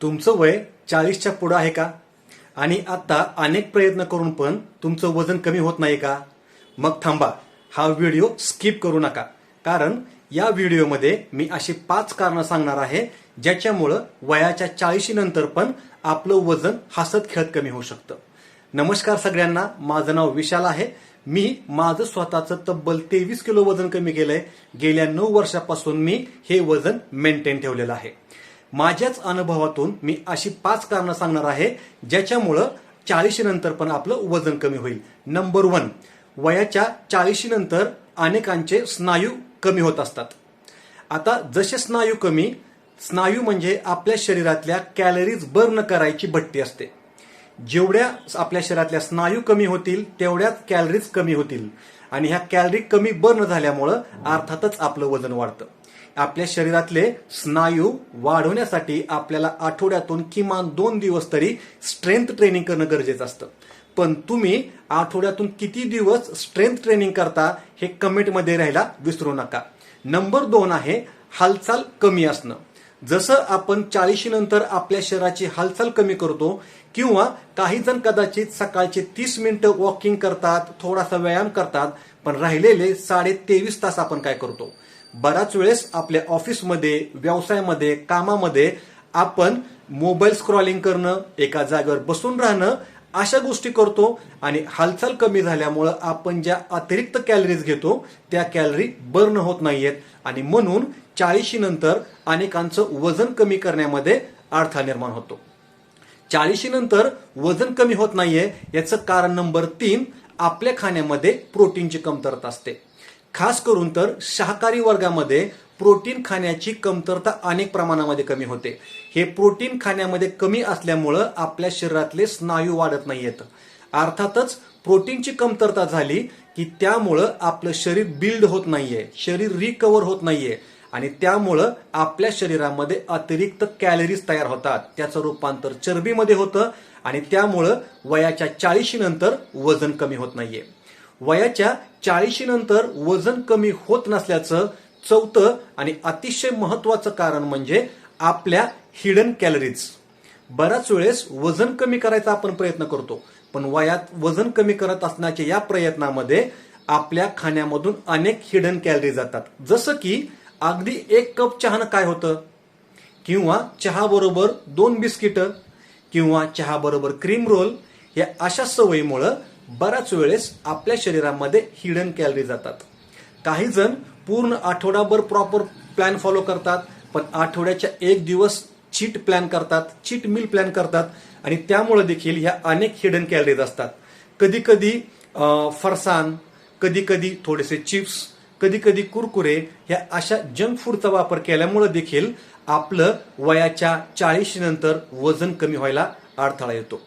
तुमचं वय 40च्या पुढे आहे का? आणि आता अनेक प्रयत्न करून पण तुमचं वजन कमी होत नाही का? मग थांबा, हा व्हिडिओ स्किप करू नका, कारण या व्हिडिओमध्ये मी अशी 5 कारणं सांगणार आहे ज्याच्यामुळं वयाच्या 40 नंतर पण आपलं वजन हसत खेळत कमी होऊ शकतं. नमस्कार सगळ्यांना, माझं नाव विशाल आहे. मी माझं स्वतःचं तब्बल 23 किलो वजन कमी केलंय. गेल्या 9 वर्षापासून मी हे वजन मेंटेन ठेवलेलं आहे. माझ्याच अनुभवातून मी अशी 5 कारणं सांगणार आहे ज्याच्यामुळं 40 नंतर पण आपलं वजन कमी होईल. नंबर 1, वयाच्या 40 नंतर अनेकांचे स्नायू कमी होत असतात. आता जसे स्नायू म्हणजे आपल्या शरीरातल्या कॅलरीज बर्न करायची भट्टी असते. जेवढ्या आपल्या शरीरातल्या स्नायू कमी होतील तेवढ्याच कॅलरीज कमी होतील, आणि ह्या कॅलरी कमी बर्न झाल्यामुळं अर्थातच आपलं वजन वाढतं. आपल्या शरीरातले स्नायू वाढवण्यासाठी आपल्याला आठवड्यातून किमान 2 दिवस तरी स्ट्रेंथ ट्रेनिंग करणं गरजेचं असतं. पण तुम्ही आठवड्यातून किती दिवस स्ट्रेंथ ट्रेनिंग करता हे कमेंटमध्ये राहायला विसरू नका. नंबर 2 आहे हालचाल कमी असणं. जसं आपण 40 नंतर आपल्या शरीराची हालचाल कमी करतो, किंवा काही जण कदाचित सकाळचे 30 मिनिटं वॉकिंग करतात, थोडासा व्यायाम करतात, पण राहिलेले 23.5 तास आपण काय करतो? बराच वेळेस आपल्या ऑफिसमध्ये, व्यवसायामध्ये, कामामध्ये आपण मोबाईल स्क्रॉलिंग करणं, एका जागेवर बसून राहणं, अशा गोष्टी करतो, आणि हालचाल कमी झाल्यामुळं आपण ज्या अतिरिक्त कॅलरीज घेतो त्या कॅलरी बर्न होत नाहीयेत, आणि म्हणून 40 नंतर अनेकांचं वजन कमी करण्यामध्ये अडथळा निर्माण होतो. 40 नंतर वजन कमी होत नाहीये याचं कारण नंबर 3, आपल्या खाण्यामध्ये प्रोटीनची कमतरता असते. खास करून तर शाकाहारी वर्गामध्ये प्रोटीन खाण्याची कमतरता अनेक प्रमाणामध्ये कमी होते. हे प्रोटीन खाण्यामध्ये कमी असल्यामुळं आपल्या शरीरातले स्नायू वाढत नाहीयेत. अर्थातच प्रोटीनची कमतरता झाली की त्यामुळं आपलं शरीर बिल्ड होत नाहीये, शरीर रिकव्हर होत नाहीये, आणि त्यामुळं आपल्या शरीरामध्ये अतिरिक्त कॅलरीज तयार होतात. त्याचं रूपांतर चरबीमध्ये होतं, आणि त्यामुळं वयाच्या 40 नंतर वजन कमी होत नाहीये. वयाच्या 40 नंतर वजन कमी होत नसल्याचं 4थं आणि अतिशय महत्वाचं कारण म्हणजे आपल्या हिडन कॅलरीज. बऱ्याच वेळेस वजन कमी करायचा आपण प्रयत्न करतो, पण वयात वजन कमी करत असण्याच्या या प्रयत्नामध्ये आपल्या खाण्यामधून अनेक हिडन कॅलरीज जातात. जसं की अगदी 1 कप चहानं काय होतं, किंवा चहा बरोबर 2 बिस्किट, किंवा चहा बरोबर क्रीम रोल, या अशा सवयीमुळं बऱ्याच वेळेस आपल्या शरीरामध्ये हिडन कॅलरी जातात. काही जण पूर्ण आठवडाभर प्रॉपर प्लॅन फॉलो करतात, पण आठवड्याच्या 1 दिवस चीट प्लॅन करतात, चीट मील प्लॅन करतात, आणि त्यामुळे देखील ह्या अनेक हिडन कॅलरीज असतात. कधी कधी फरसाण, कधी कधी थोडेसे चिप्स, कधी कधी कुरकुरे, ह्या अशा जंक फूडचा वापर केल्यामुळे देखील आपलं वयाच्या 40 नंतर वजन कमी व्हायला अडथळा येतो.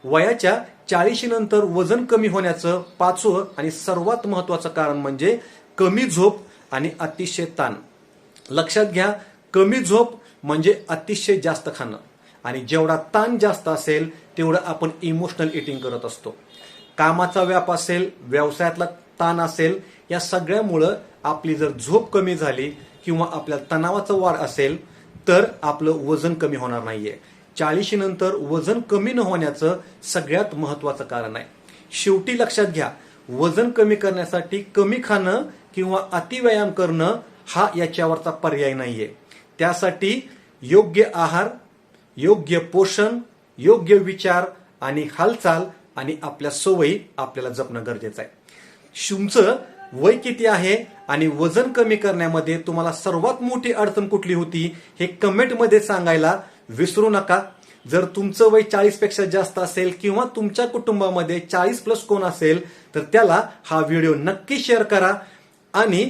वयाच्या 40 नंतर वजन कमी होण्याचं 5वं आणि सर्वात महत्वाचं कारण म्हणजे कमी झोप आणि अतिशय ताण. लक्षात घ्या, कमी झोप म्हणजे अतिशय जास्त खाणं, आणि जेवढा ताण जास्त असेल तेवढं आपण इमोशनल इटिंग करत असतो. कामाचा व्याप असेल, व्यवसायातला ताण असेल, या सगळ्यामुळं आपली जर झोप कमी झाली किंवा आपल्या तणावाचा वाढ असेल तर आपलं वजन कमी होणार नाहीये. 40 नंतर वजन कमी न होण्याचं सगळ्यात महत्वाचं कारण आहे. शेवटी लक्षात घ्या, वजन कमी करण्यासाठी कमी खाणं किंवा अतिव्यायाम करणं हा याच्यावरचा पर्याय नाहीये. त्यासाठी योग्य आहार, योग्य पोषण, योग्य विचार आणि हालचाल आणि आपल्या सवयी आपल्याला जपणं गरजेचं आहे. तुमचं वय किती आहे आणि वजन कमी करण्यामध्ये तुम्हाला सर्वात मोठी अडचण कुठली होती हे कमेंटमध्ये सांगायला विसरू नका. जर तुमचं वय 40 पेक्षा जास्त असेल किंवा तुमच्या कुटुंबामध्ये 40+ कोण असेल तर त्याला हा व्हिडिओ नक्की शेअर करा, आणि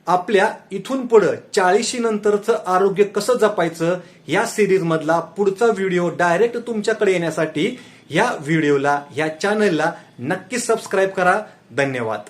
आपल्या इथून पुढे 40 नंतरचं आरोग्य कसं जपायचं या सिरीज मधला पुढचा व्हिडिओ डायरेक्ट तुमच्याकडे येण्यासाठी या व्हिडिओला, या चॅनलला नक्की सबस्क्राईब करा. धन्यवाद.